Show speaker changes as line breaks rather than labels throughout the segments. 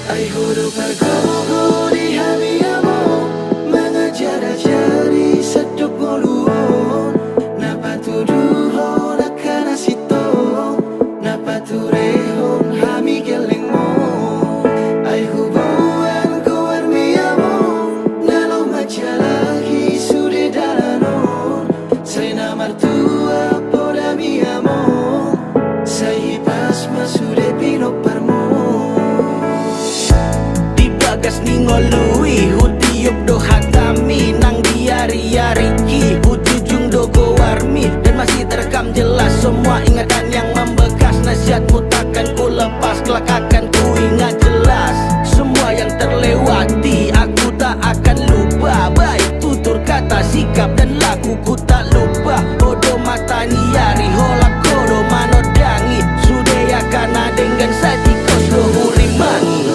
Ay huruf bergogo di hamiamo mengejar jari seduk ngoluon napa tuduhon akan asito napa turehon hami gelengmo ay hubungan ku armiamo nalo majalahi sude dalanon say namartua poda miamo say pas masude pinoparmo gas ningolui hutiup do hatami nang diari-ari ki hujujung do go warmi dan masih terekam jelas semua ingatan yang membekas nasihatmu takkan ku lepas kelak akan ku ingat jelas semua yang terlewati aku tak akan lupa baik tutur kata sikap dan lakuku tak lupa odo matani yari holak kodo manodangi sude yakana dengan saji kodo hurimangi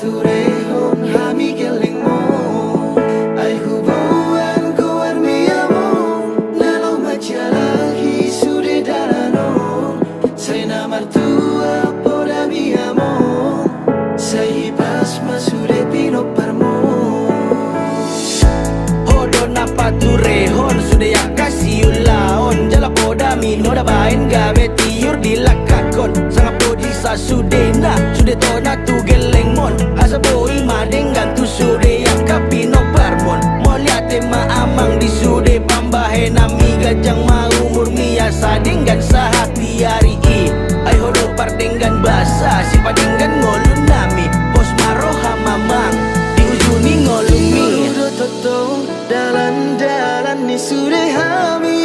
turehon hami gelengmo ay hubungan ku armiamo nalo majalahi sude dalanon say namartua poda miamo say pas masude pinoparmo hodo napa turehon sude yakasi ulaon jala poda min hoda bain gabe tiur dilakakon sangat podisa sudena sude tona tu gelengmon asa boi madengan tu sude yakapino parmon moliate maamang di sude pambahe nami gajang maumur miasa dengan sahati hari i ay hodo pardenggan basa si padenggan ngolun nami bos maroha mamang di ujuni ngolumi totong dalan-dalan ni sude hami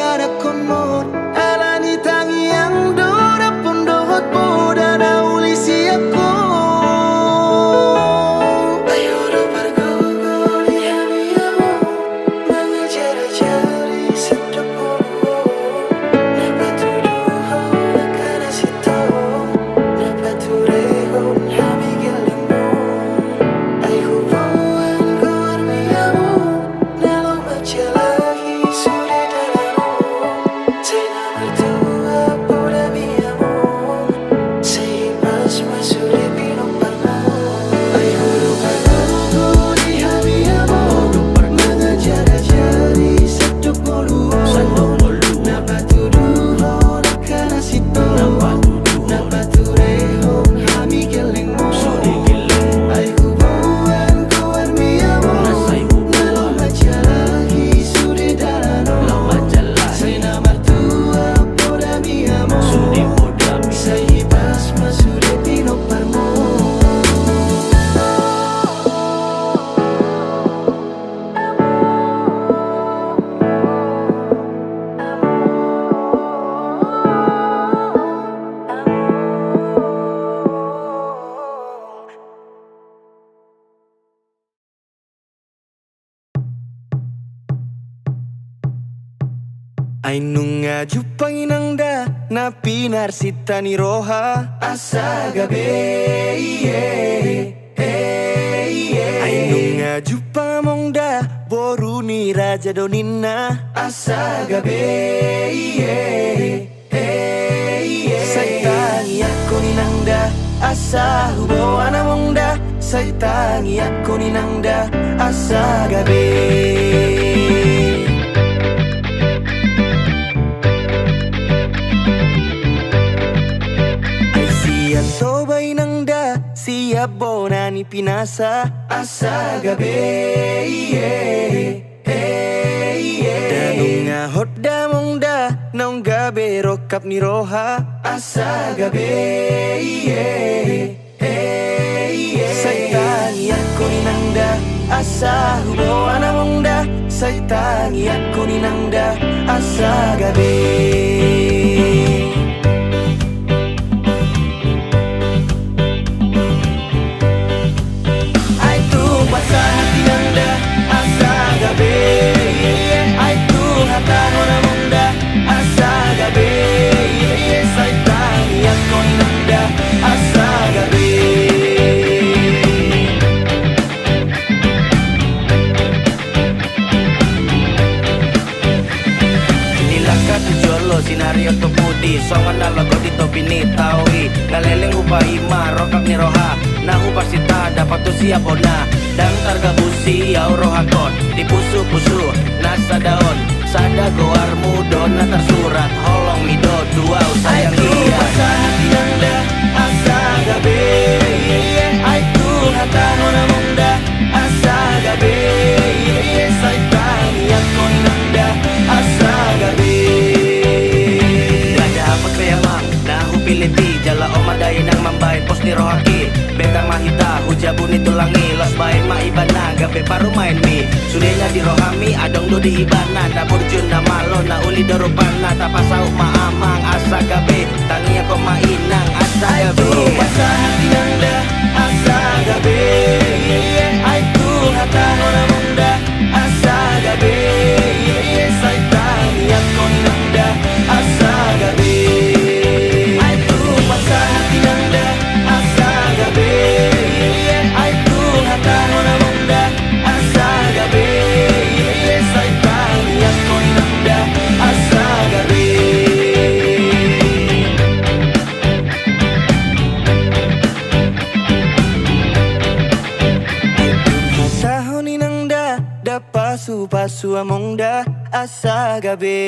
ada konmon alani tangi yang dora pondohot poda na ulisi aku Ainunga jupanginangda na pinarsitani roha asa gabe Ainunga jupamongda boruni raja donina asa gabe Saitangi aku ninangda asa hubo anamongda Saitangi aku ninangda asa gabe Sobay nangda siap bonani pinasa asa gabe Danunga hodda mongda naung gabe rokap ni roha asa gabe Saitangi aku ninangda asa hubo anamongda Saitangi aku ninangda asa gabe Ay tu hata hona munda asa gabe Saitangi aku ninangda asa gabe siap ona dang targa busi au rohakon di pusu-pusu nasa daun sada goar mudon na tersurat holong mido dua sayang dia hati yang dah asa gabe ai tu hata hona munda asa gabe sai tani aku nanda asa gabe gada apa kaya mang nahu piliti jala omadaya nang mambayan pos ni rohaki beta mahita hujabu ni tulangi los bayan maibana gabe paru main mi sudahnya di rohami adong do di ibana na burjun na malo na uli dorupana tapasau maamang asa gabe tangi ako mainang asa gabe asa hati yang dah asa gabe ai tu hata hona munda asa gabe sai tangi ako nanda asa gabe ai tu asa hati yang dah asa gabe ai tu hata hona munda asa gabe sai tangi ako nanda asa gabe tahun inang da pasu among da asa gabe.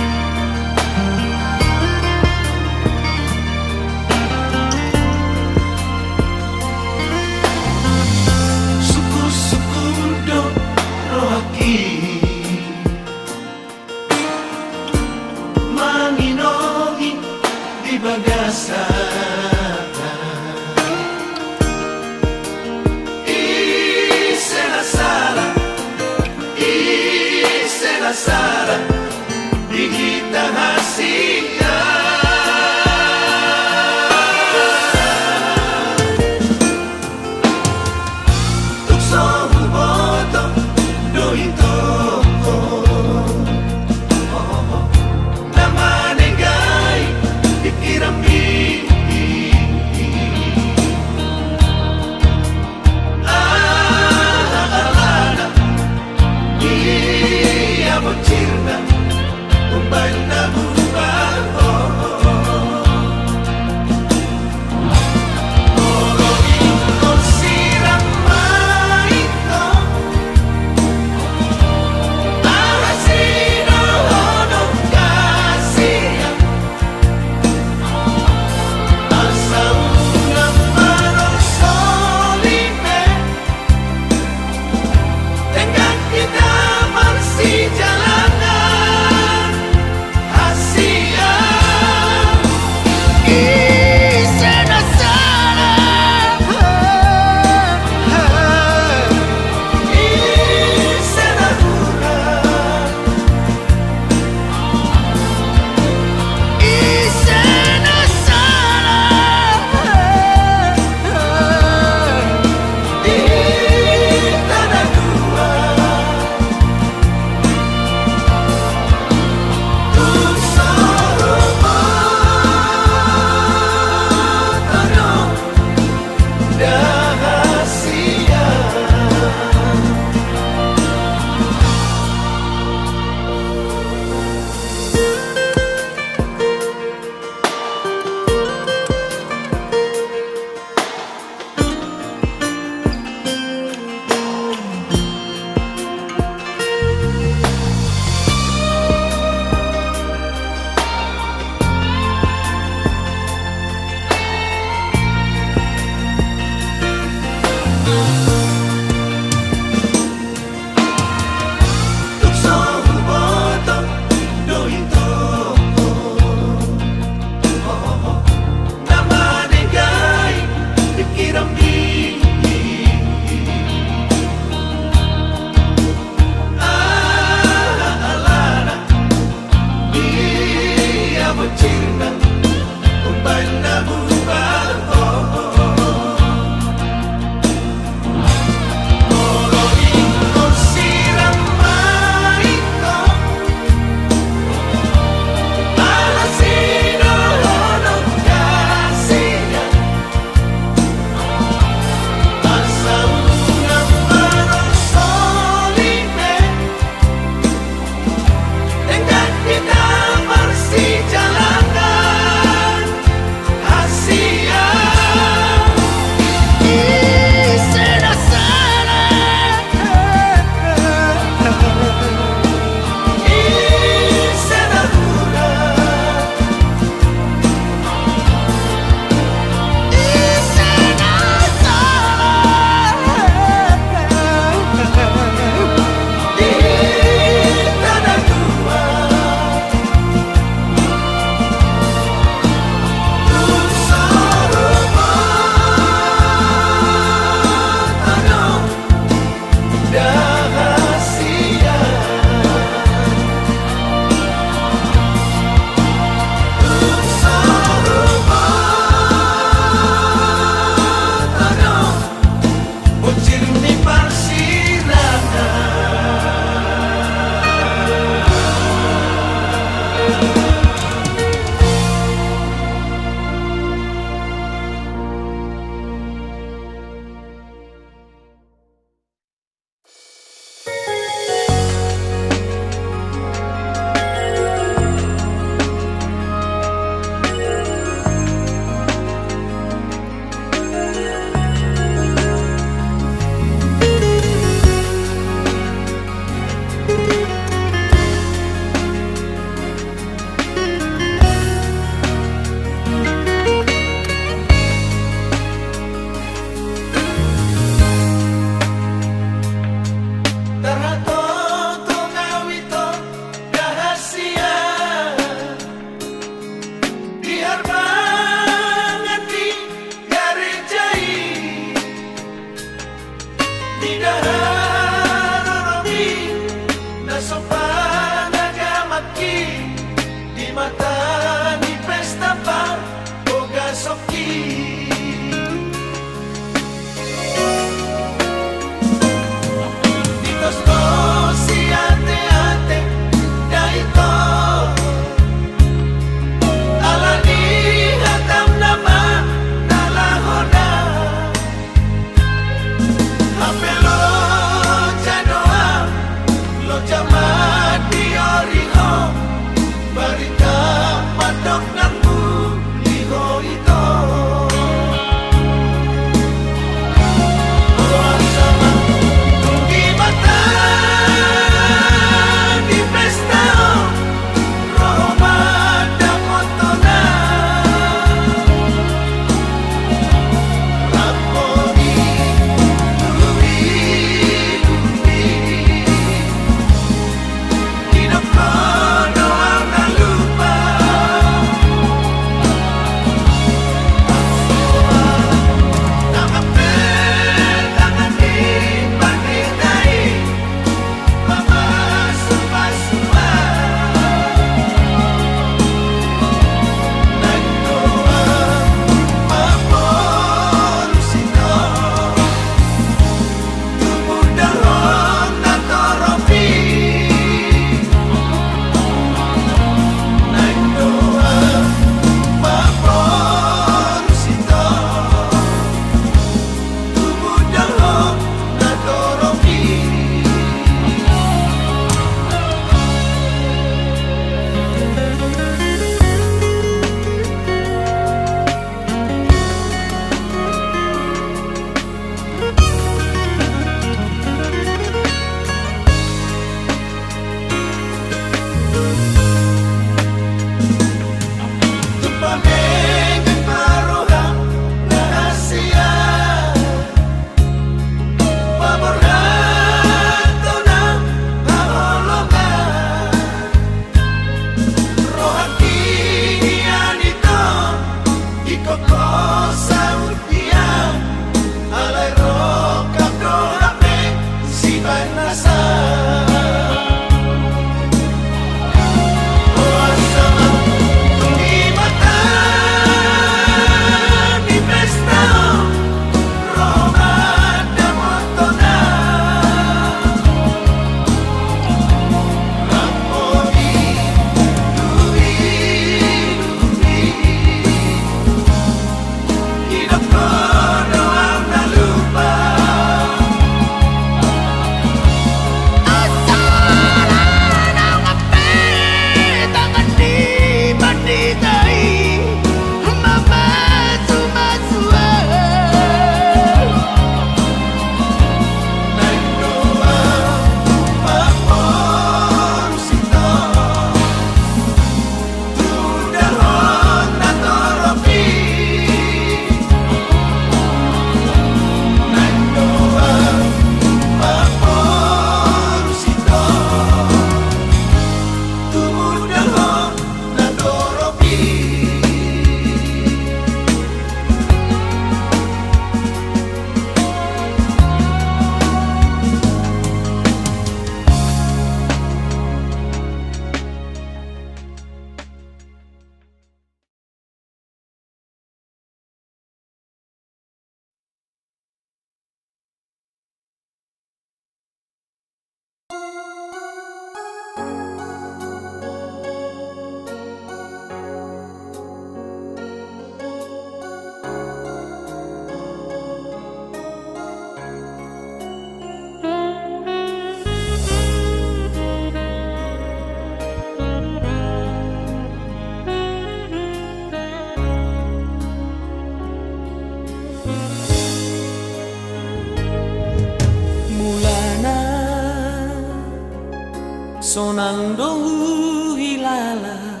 sonang dohu hilala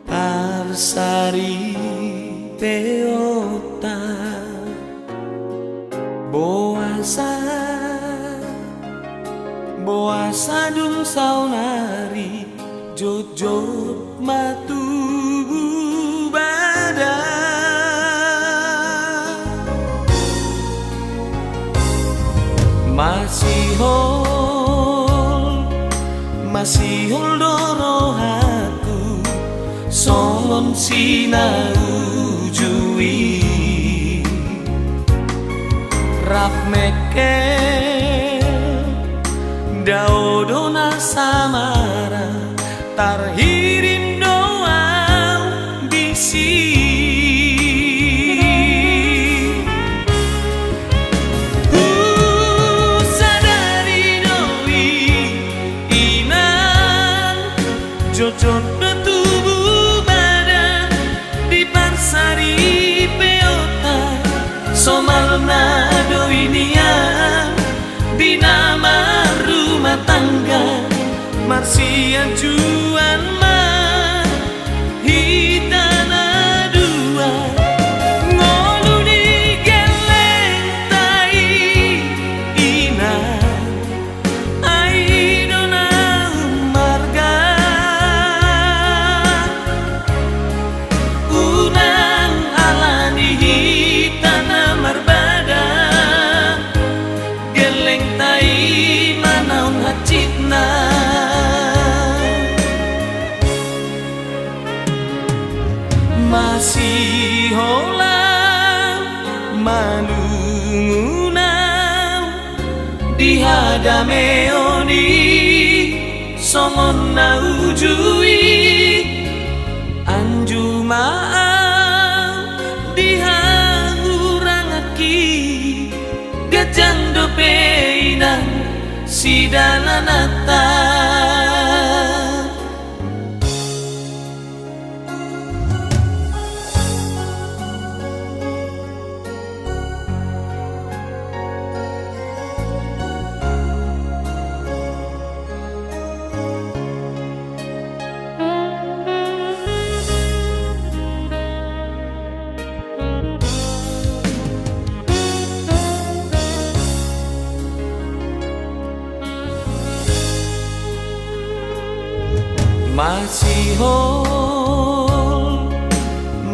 parsari peota boasa dum saunari jojot matu bada masih hol doro hatu songon sinau jui rap mekel daudona samara tarhirin doang bisi jojot betubuh badan di parsari peota somalna doinian di nama rumah tangga marsian juan mah hitana dua ngolu di geleng tai ina aidona marga unang alani hitana marbada geleng tai manaun hacitna masih holang manungunau di hadameoni songon naujui anjumaan dihangurangaki gajang dopeinan sidalanata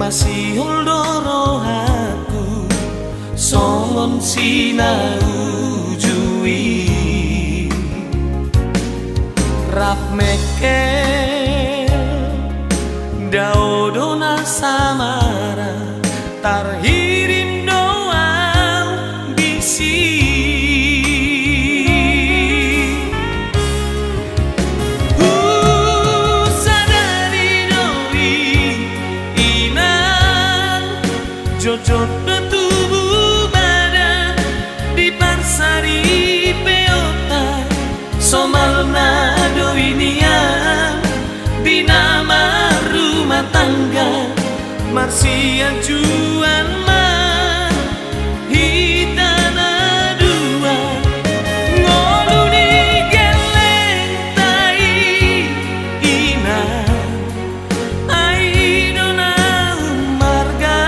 masih hol doro hatu songon sinau jui rap mekel daudona samara tarhirin doang bisi jojot betubuh badan di parsari peota somalna doinian di nama rumah tangga marsian juan mah hitana dua ngolu di geleng tai ina aidona marga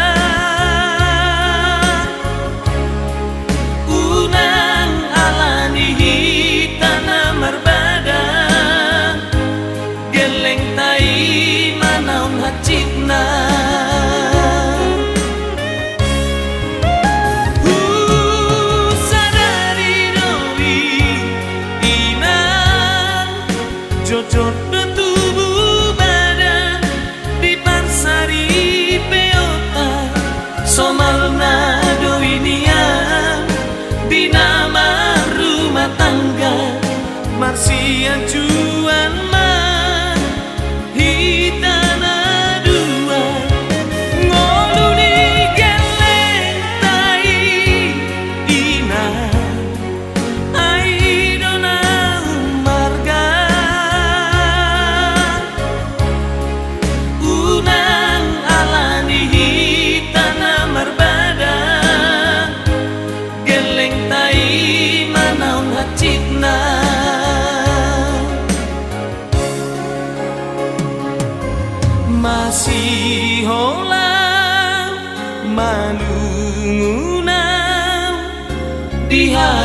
geleng tai manaun hacitna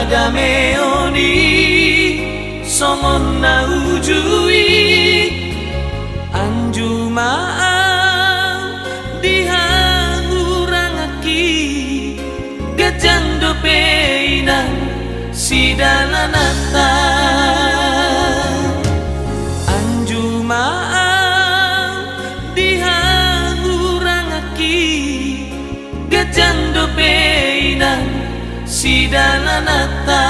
dameoni somon na ujui anjumaan dihangurangaki gajando peinan sidalanata anjumaan dihangurangaki gajando peinan sidalanata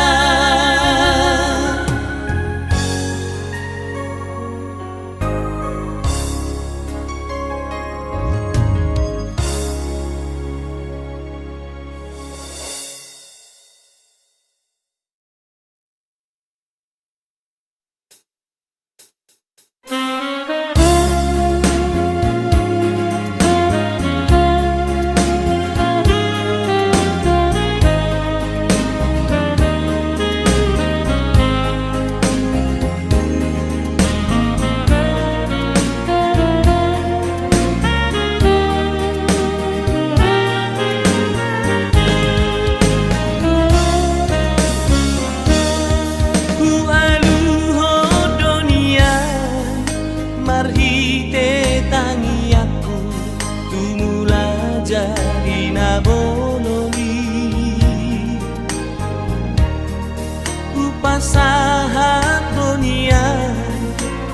pasahat dunia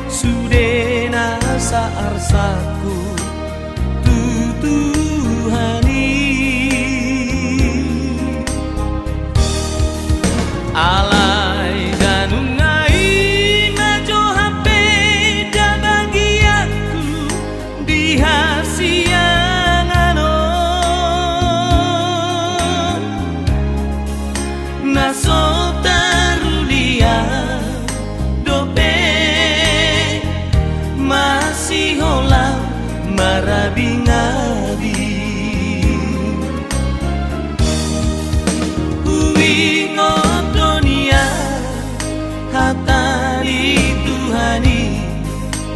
sudena saarsaku tutuhani alai danungai majo hape bagiaku di hasiangano nasota masih holang marabingabi uingot dunia hatari Tuhani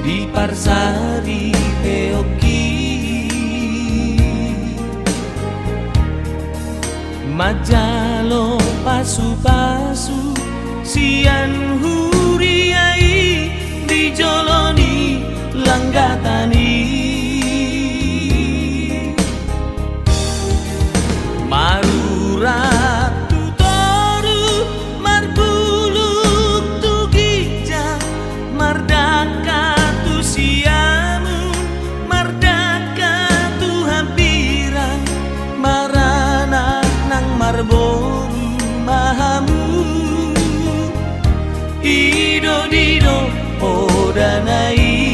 di parsari peoki majalo pasu-pasu sian huriai dijoloni langgatani marurat tutoru marbuluk tu gija mardaka tu siamu mardaka tu hampiran marana nang marboru mahamu ido dido odanai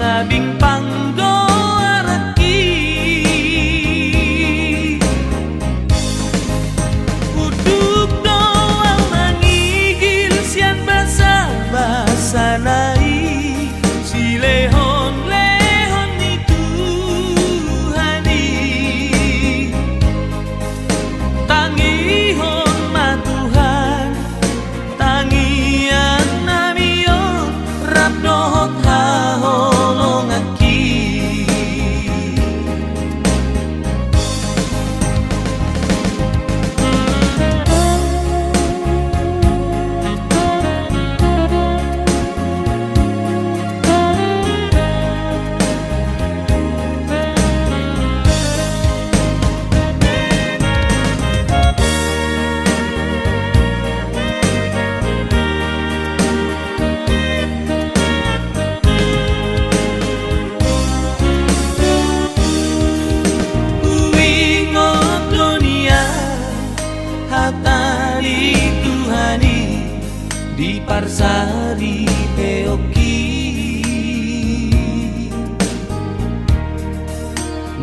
mangabing panggo araki uduk doang mangigil sian basa-basa nai silehon-lehon ni Tuhani tangihon matuhan tangian namion rabdohot hahon hatari Tuhani di parsari peoki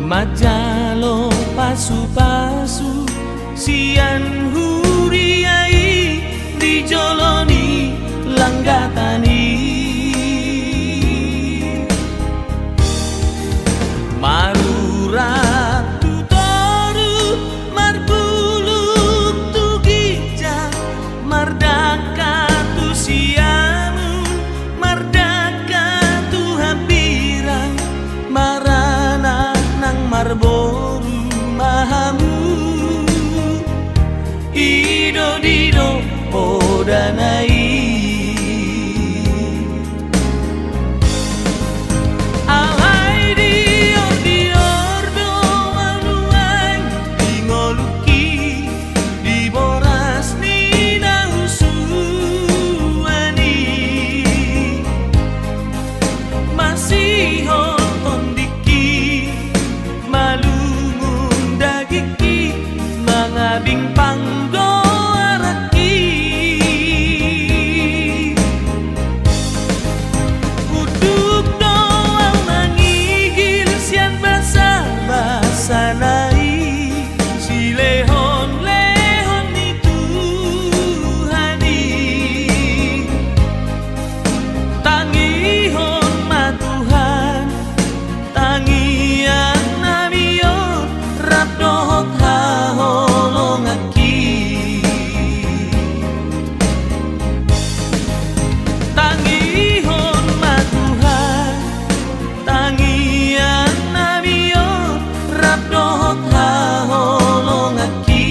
majalo pasu-pasu sian huriai dijoloni langgatani danai. Alai dior dior do manuang di ngoluki di boras ni nausuani masih honton diki malungun dagiki mangabing panggo araki uduk doang mangigil sian basa-basa nai silehon lehon itu hani tangihon matuhan tangian namiyon rapdohot haholong aki tangihon matuhan tangian namiyon rapdohot haholong aki.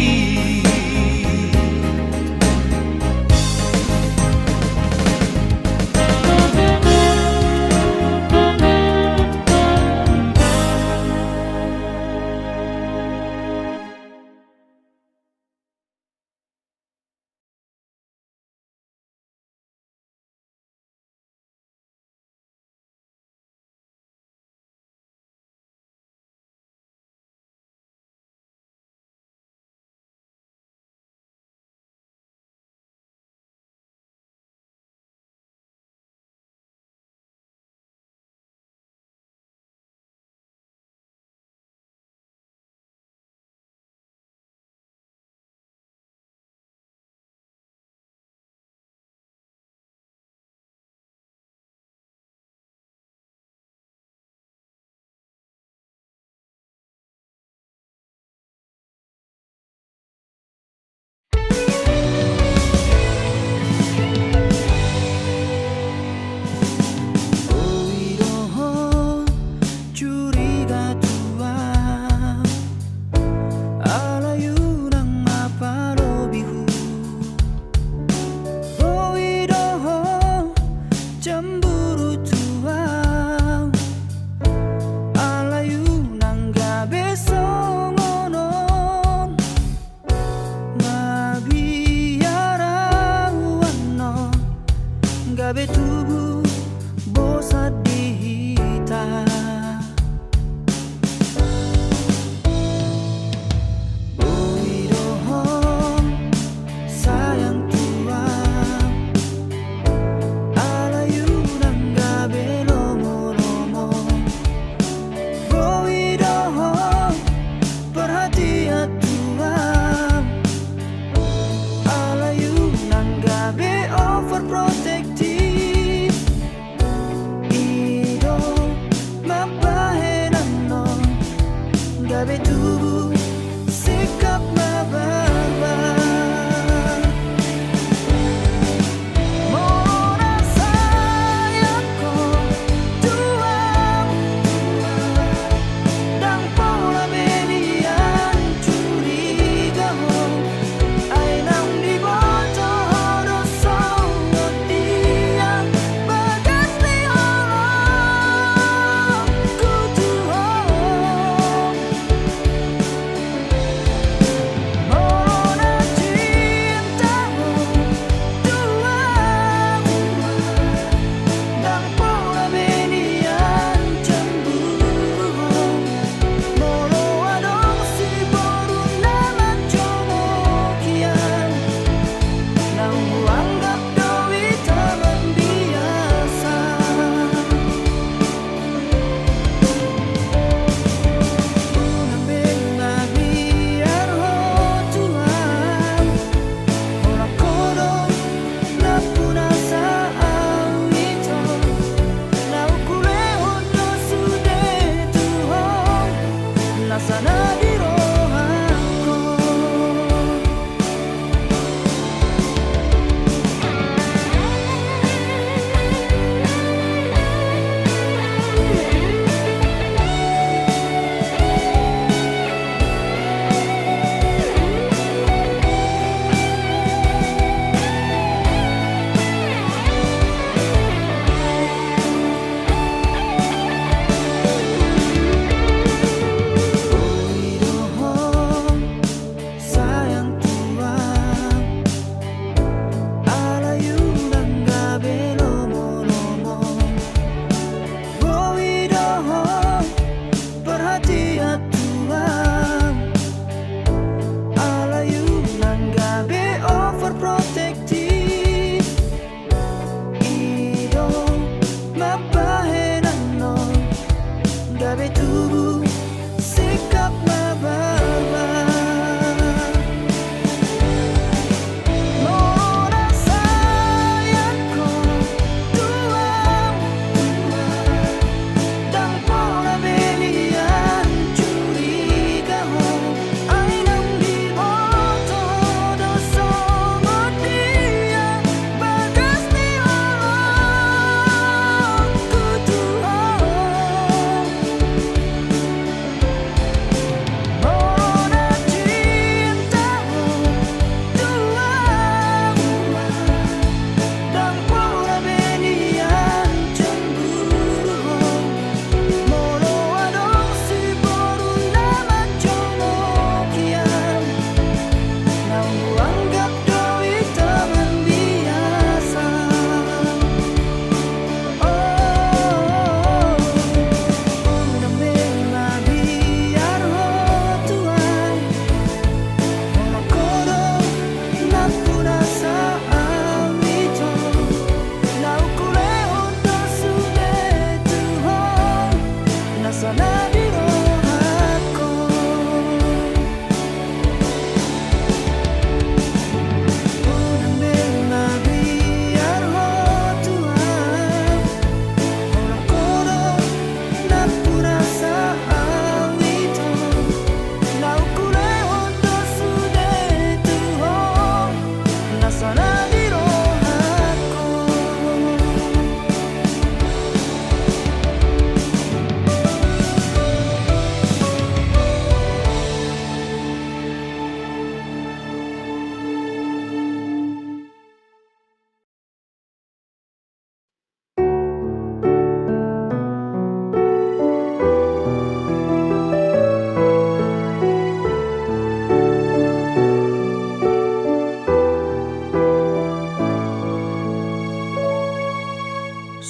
Oidoho curiga tua alayunang mapalobihu Oidoho cemburu tua alayunang gabe songonon mabiarawan gabe tubuh bosat dihita Oidoho sayang tua alayunang gabe lomo-lomo Oidoho perhatian tua alayunang gabe overprotective Ido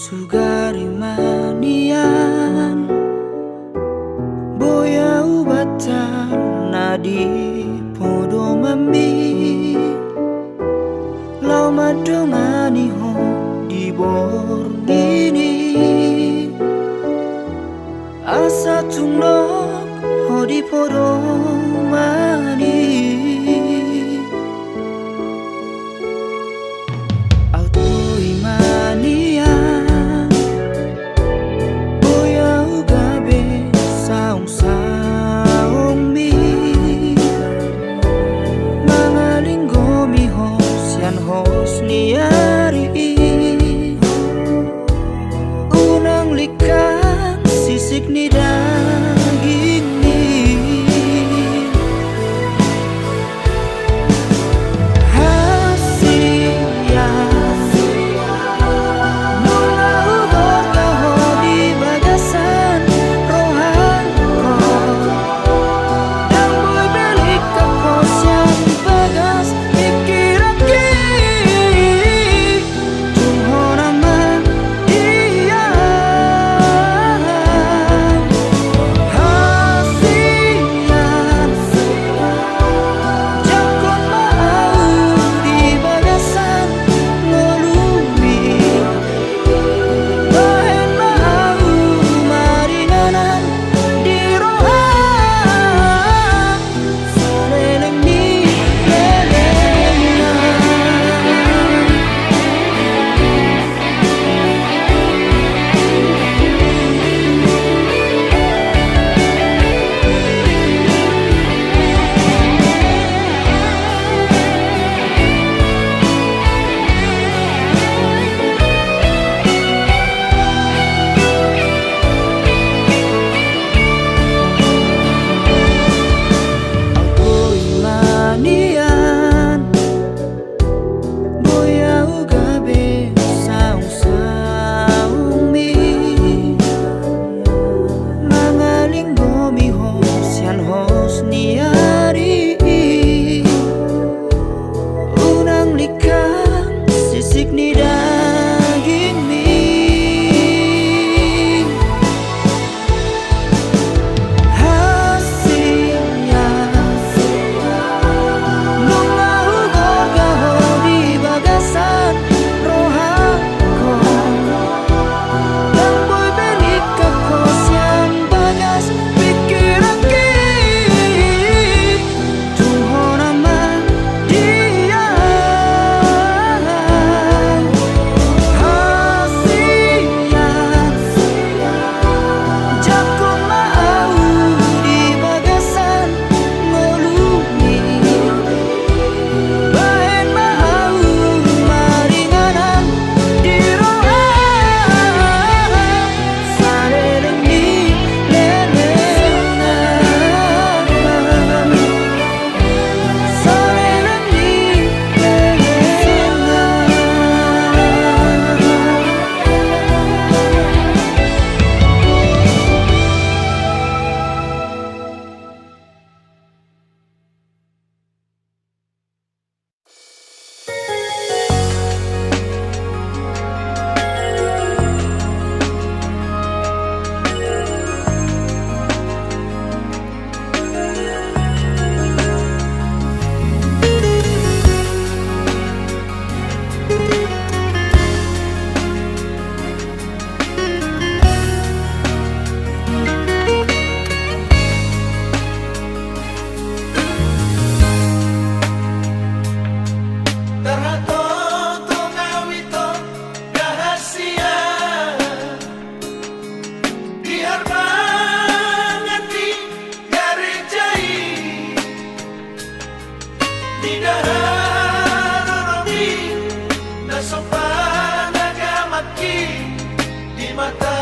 Sugari manian boya ubatan nadi podo mami lau madongani ho di borgini asa tungnok ho di podo mani auto imanian boya ugabe saung saung mi mangalinggo mi hos yan hos niari unang likan sisik ni daging ni hasia mula ubor kaho di bagasan rohanko dan boy belik kakos yang bagas mikir aki tungho nama dia hasian jakon mau di bagasan ngolumi bahen mau maringanan di rohan saleleng ni lelengan Auto imanian boya ugabe saung saung mi mangalinggo mi hos yan hos niari unang likan sisik ni daging mi hasia bunga ugor kaho di bagasan rohanko dan boy belik kakos yang bagas pikir aki tungho nama dia hasian jakon mau di bagasan ngolumi bahen mau maringanan di rohan saleleng ni lelengan saleleng ni lelengan.
Terhatoto ngawito rahasia biar mangati garejai di daharoroni nasopan agamaki di mata